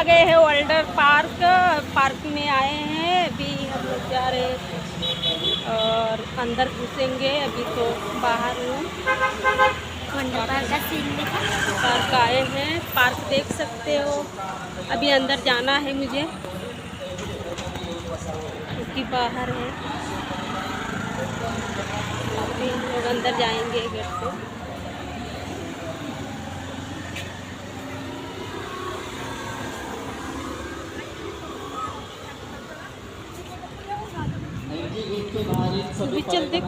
गए हैं water park. Park में आए हैं, अभी हम लोग जा रहे हैं और अंदर घुसेंगे। अभी तो बाहर हूँ। पार्क आए हैं, पार्क देख सकते हो। अभी अंदर जाना है मुझे क्योंकि बाहर है। अभी हम लोग अंदर जाएंगे गेट से। अभी चलते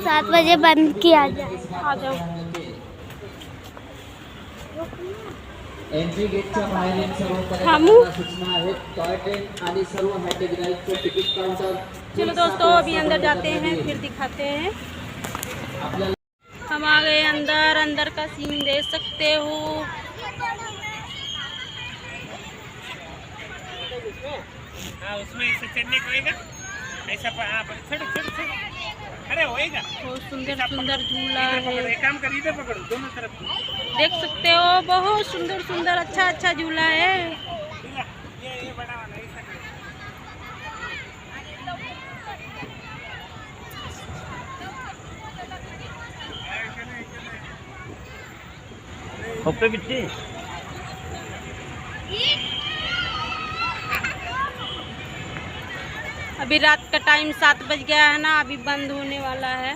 7 बजे बंद किया जाए। आ जाओ। एंट्री गेटच्या बाहेरील सर्व थांबू? पर्यटकांना सूचना आहेत। टॉय ट्रेन आणि सर्व हॅटेक राईडचे तिकीट काउंटर चलो दोस्तों, अभी अंदर जाते हैं, फिर दिखाते हैं। हम आ गए अंदर। अंदर का सीन देख सकते हो। हाँ, उसमें इसे चढ़ने को होएगा ऐसा अरे होएगा। बहुत सुंदर सुंदर झूला है, एक काम कर, इधर पकड़ो दोनों तरफ। देख सकते हो। बहुत सुंदर सुंदर अच्छा अच्छा झूला है। ये बड़ा वाला ऐसा ओपे बिट्टी। अभी रात का टाइम 7 बज गया है ना, अभी बंद होने वाला है।